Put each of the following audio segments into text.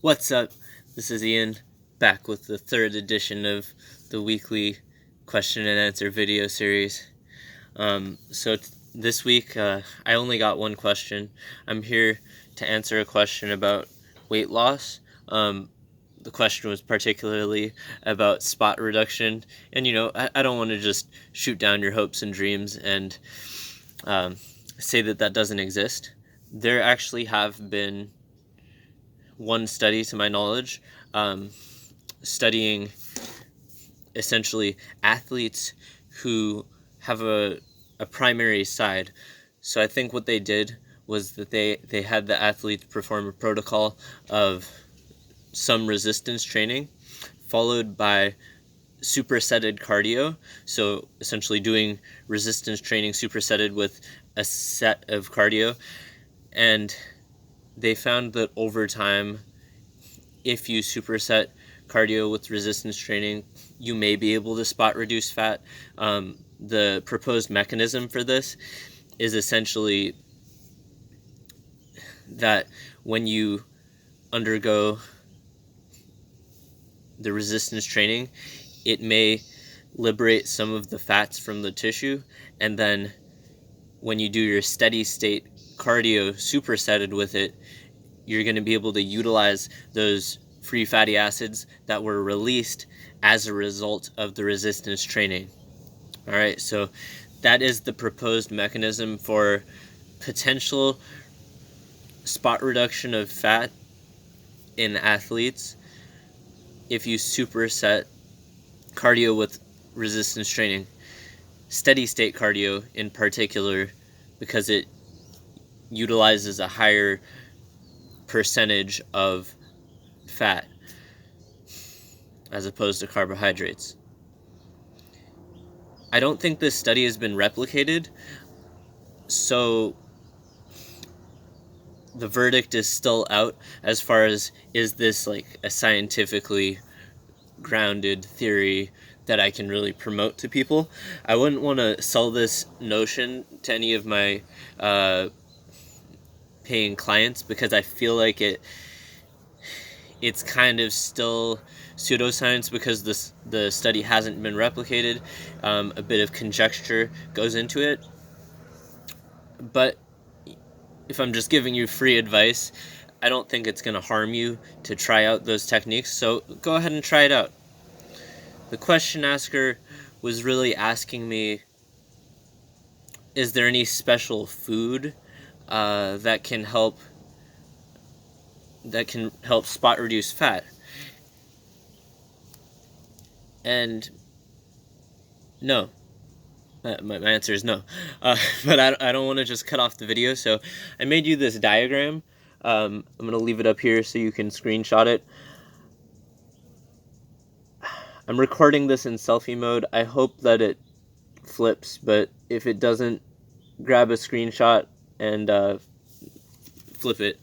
What's up? This is Ian, back with the third edition of the weekly question and answer video series. This week, I only got one question. I'm here to answer a question about weight loss. The question was particularly about spot reduction, and I don't want to just shoot down your hopes and dreams and say that doesn't exist. There actually have been one study, to my knowledge, studying essentially athletes who have a primary side. So I think what they did was that they had the athletes perform a protocol of some resistance training followed by supersetted cardio. So essentially doing resistance training supersetted with a set of cardio. And they found that over time, if you superset cardio with resistance training, you may be able to spot reduce fat. The proposed mechanism for this is essentially that when you undergo the resistance training, it may liberate some of the fats from the tissue, and then when you do your steady state cardio supersetted with it, you're going to be able to utilize those free fatty acids that were released as a result of the resistance training. All right, so that is the proposed mechanism for potential spot reduction of fat in athletes if you superset cardio with resistance training. Steady state cardio in particular, because it utilizes a higher percentage of fat as opposed to carbohydrates. I don't think this study has been replicated, so the verdict is still out as far as, is this like a scientifically grounded theory that I can really promote to people. I wouldn't want to sell this notion to any of my paying clients, because I feel like it's kind of still pseudoscience because the study hasn't been replicated. A bit of conjecture goes into it. But if I'm just giving you free advice, I don't think it's going to harm you to try out those techniques, so go ahead and try it out. The question asker was really asking me, is there any special food that can help spot reduce fat? And no. My answer is no. But I don't want to just cut off the video, so I made you this diagram. I'm going to leave it up here so you can screenshot it. I'm recording this in selfie mode. I hope that it flips, but if it doesn't, grab a screenshot and flip it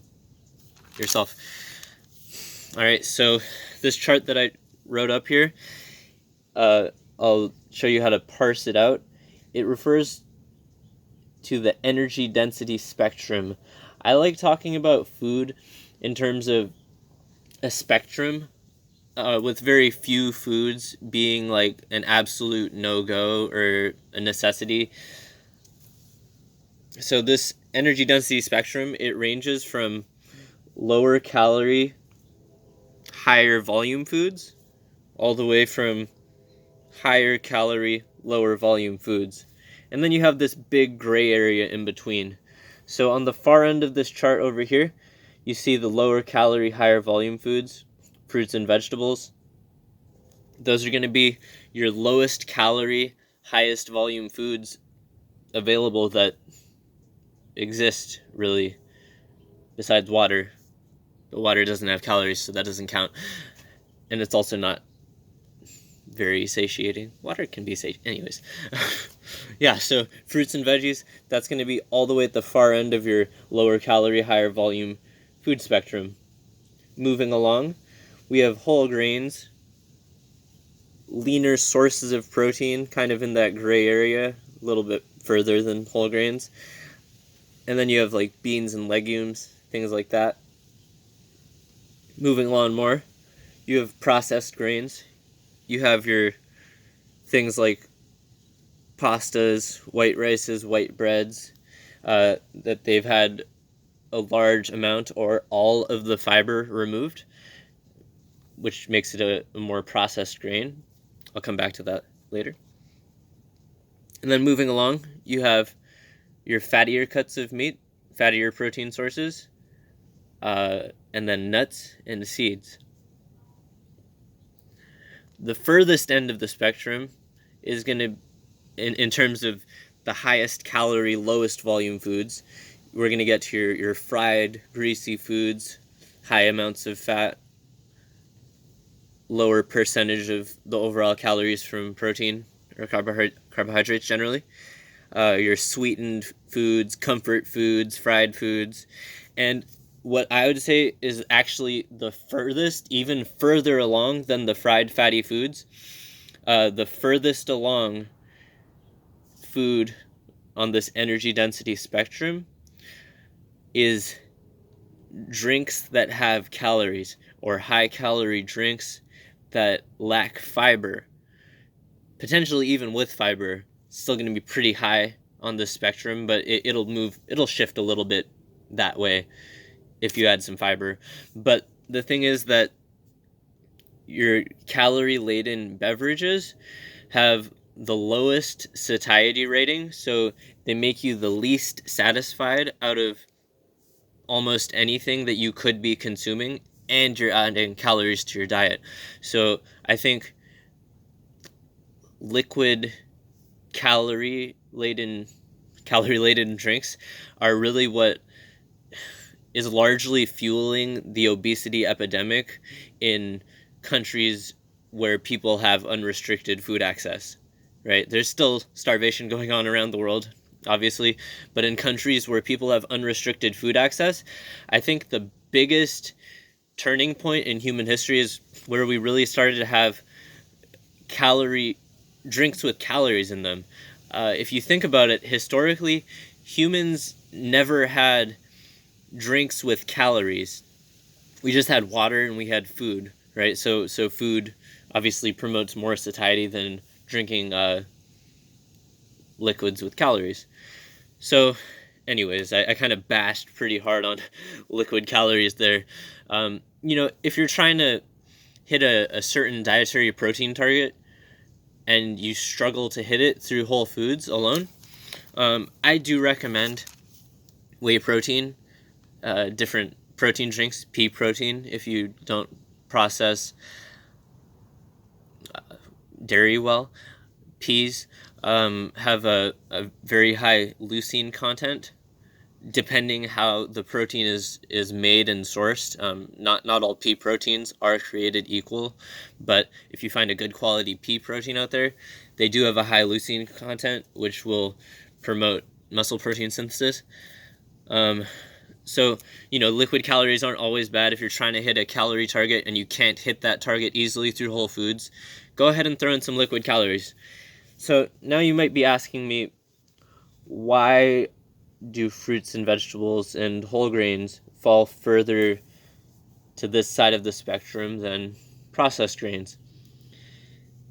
yourself. Alright, so this chart that I wrote up here, I'll show you how to parse it out. It refers to the energy density spectrum. I like talking about food in terms of a spectrum, with very few foods being like an absolute no-go or a necessity. So this energy density spectrum, it ranges from lower calorie, higher volume foods, all the way from higher calorie, lower volume foods. And then you have this big gray area in between. So on the far end of this chart over here, you see the lower calorie, higher volume foods, fruits and vegetables. Those are going to be your lowest calorie, highest volume foods available that exist, really, besides water. But water doesn't have calories, so that doesn't count. And it's also not very satiating. Water can be satiating. Anyways. Yeah, so fruits and veggies, that's going to be all the way at the far end of your lower calorie, higher volume food spectrum. Moving along, we have whole grains, leaner sources of protein, kind of in that gray area, a little bit further than whole grains. And then you have like beans and legumes, things like that. Moving along more, you have processed grains. You have your things like pastas, white rices, white breads, that they've had a large amount or all of the fiber removed, which makes it a more processed grain. I'll come back to that later. And then moving along, you have your fattier cuts of meat, fattier protein sources, and then nuts and seeds. The furthest end of the spectrum is going to, in terms of the highest calorie, lowest volume foods, we're going to get to your fried, greasy foods, high amounts of fat, lower percentage of the overall calories from protein or carbohydrates generally. Your sweetened foods, comfort foods, fried foods. And what I would say is actually the furthest, even further along than the fried fatty foods, the furthest along food on this energy density spectrum is drinks that have calories, or high calorie drinks that lack fiber. Potentially even with fiber, still going to be pretty high on the spectrum, but it'll shift a little bit that way if you add some fiber. But the thing is that your calorie-laden beverages have the lowest satiety rating, so they make you the least satisfied out of almost anything that you could be consuming, and you're adding calories to your diet. So I think liquid calorie-laden drinks are really what is largely fueling the obesity epidemic in countries where people have unrestricted food access, right? There's still starvation going on around the world, obviously, but in countries where people have unrestricted food access, I think the biggest turning point in human history is where we really started to have drinks with calories in them. If you think about it, historically, humans never had drinks with calories. We just had water and we had food, right? So food obviously promotes more satiety than drinking liquids with calories. So anyways, I kind of bashed pretty hard on liquid calories there. If you're trying to hit a certain dietary protein target and you struggle to hit it through whole foods alone, I do recommend whey protein, different protein drinks, pea protein, if you don't process dairy well. Peas have a very high leucine content, depending how the protein is made and sourced. Not all pea proteins are created equal, but if you find a good quality pea protein out there, they do have a high leucine content, which will promote muscle protein synthesis. So, liquid calories aren't always bad. If you're trying to hit a calorie target and you can't hit that target easily through whole foods, go ahead and throw in some liquid calories. So now you might be asking me, why do fruits and vegetables and whole grains fall further to this side of the spectrum than processed grains?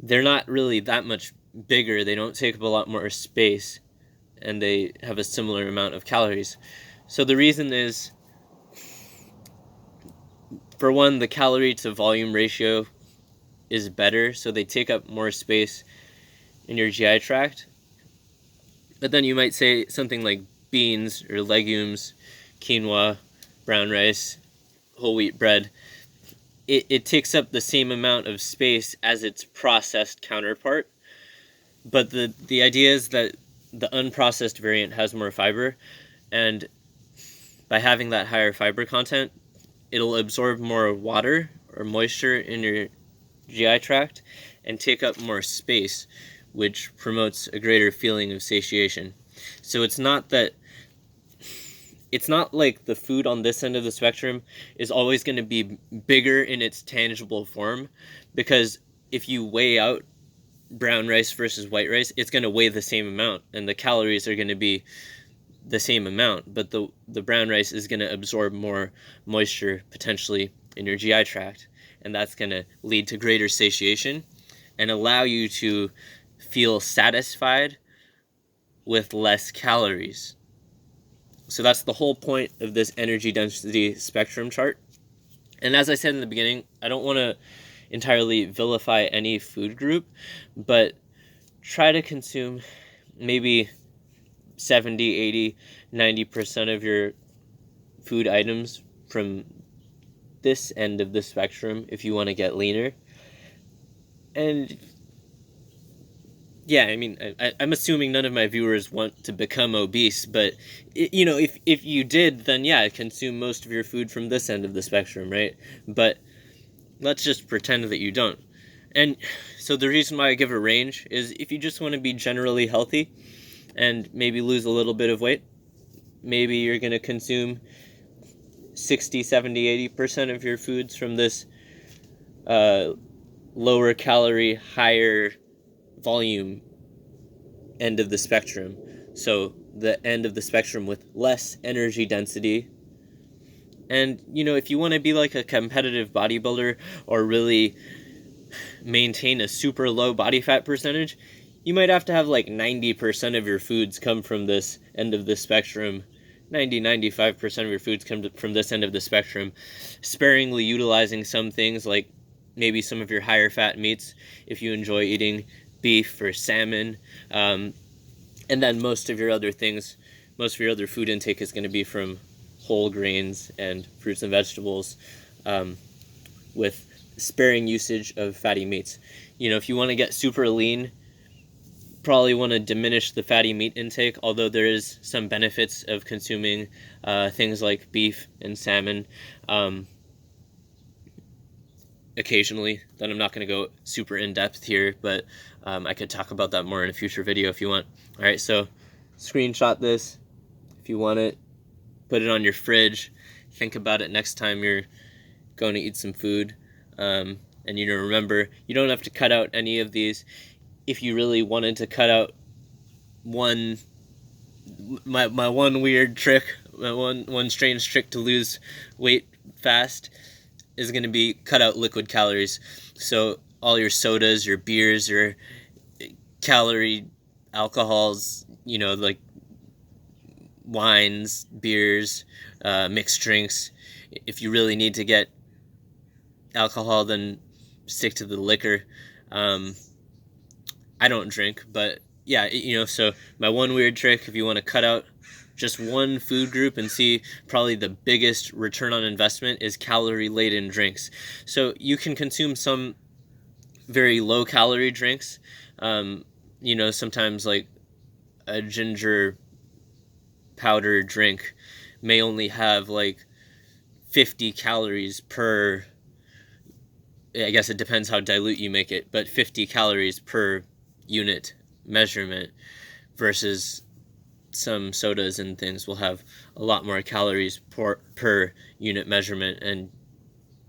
They're not really that much bigger. They don't take up a lot more space, and they have a similar amount of calories. So the reason is, for one, the calorie to volume ratio is better, so they take up more space in your GI tract. But then you might say something like beans or legumes, quinoa, brown rice, whole wheat bread. It takes up the same amount of space as its processed counterpart. But the idea is that the unprocessed variant has more fiber, and by having that higher fiber content, it'll absorb more water or moisture in your GI tract and take up more space, which promotes a greater feeling of satiation. So it's not like the food on this end of the spectrum is always going to be bigger in its tangible form, because if you weigh out brown rice versus white rice, it's going to weigh the same amount, and the calories are going to be the same amount, but the brown rice is going to absorb more moisture potentially in your GI tract, and that's going to lead to greater satiation and allow you to feel satisfied with less calories. So that's the whole point of this energy density spectrum chart. And as I said in the beginning, I don't want to entirely vilify any food group, but try to consume maybe 70, 80, 90% of your food items from this end of the spectrum if you want to get leaner. And yeah, I mean, I'm assuming none of my viewers want to become obese, but if you did, then yeah, consume most of your food from this end of the spectrum, right? But let's just pretend that you don't. And so the reason why I give a range is if you just want to be generally healthy and maybe lose a little bit of weight, maybe you're going to consume 60, 70, 80% of your foods from this lower calorie, higher volume end of the spectrum. So the end of the spectrum with less energy density. And, if you want to be like a competitive bodybuilder or really maintain a super low body fat percentage, you might have to have like 90% of your foods come from this end of the spectrum. 95% of your foods come from this end of the spectrum, sparingly utilizing some things like maybe some of your higher fat meats if you enjoy eating beef or salmon, and then most of your other food intake is going to be from whole grains and fruits and vegetables, with sparing usage of fatty meats. If you want to get super lean, probably want to diminish the fatty meat intake, although there is some benefits of consuming things like beef and salmon occasionally. Then I'm not going to go super in depth here, but I could talk about that more in a future video if you want. All right, so screenshot this if you want it, put it on your fridge, think about it next time you're going to eat some food, and remember, you don't have to cut out any of these. If you really wanted to cut out my one weird trick, one strange trick to lose weight fast is going to be cut out liquid calories. So all your sodas, your beers, your calorie alcohols, like wines, beers, mixed drinks. If you really need to get alcohol, then stick to the liquor. I don't drink, but yeah, so my one weird trick, if you want to cut out just one food group and see probably the biggest return on investment, is calorie-laden drinks. So you can consume some very low-calorie drinks. Sometimes like a ginger powder drink may only have like 50 calories per, I guess it depends how dilute you make it, but 50 calories per unit measurement, versus some sodas and things will have a lot more calories per unit measurement and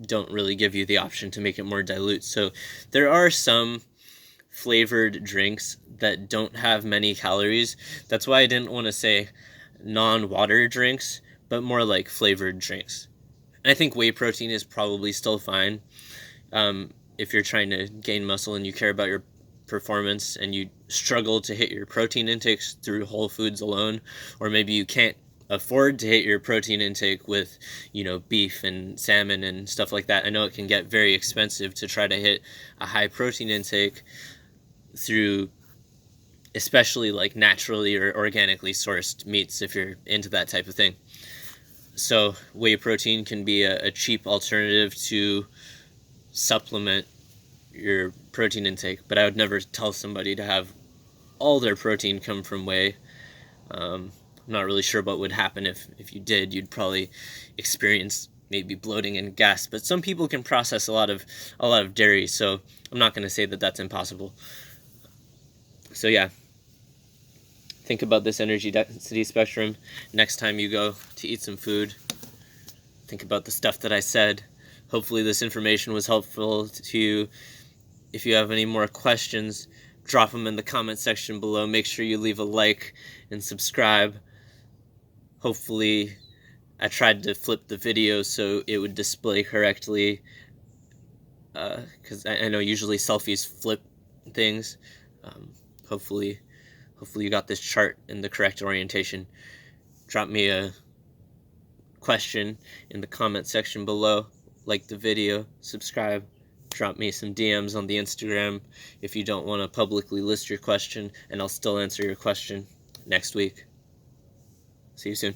don't really give you the option to make it more dilute. So there are some flavored drinks that don't have many calories. That's why I didn't want to say non-water drinks, but more like flavored drinks. And I think whey protein is probably still fine if you're trying to gain muscle and you care about your performance and you struggle to hit your protein intakes through whole foods alone, or maybe you can't afford to hit your protein intake with beef and salmon and stuff like that. I know it can get very expensive to try to hit a high protein intake through especially like naturally or organically sourced meats if you're into that type of thing. So whey protein can be a cheap alternative to supplement your protein intake, but I would never tell somebody to have all their protein come from whey. I'm not really sure what would happen if you did. You'd probably experience maybe bloating and gas, but some people can process a lot of dairy, so I'm not going to say that that's impossible. So yeah, think about this energy density spectrum next time you go to eat some food. Think about the stuff that I said. Hopefully this information was helpful to you. If you have any more questions, drop them in the comment section below. Make sure you leave a like and subscribe. Hopefully I tried to flip the video so it would display correctly, because I know usually selfies flip things. Hopefully you got this chart in the correct orientation. Drop me a question in the comment section below, like the video, subscribe, drop me some DMs on the Instagram if you don't want to publicly list your question, and I'll still answer your question next week. See you soon.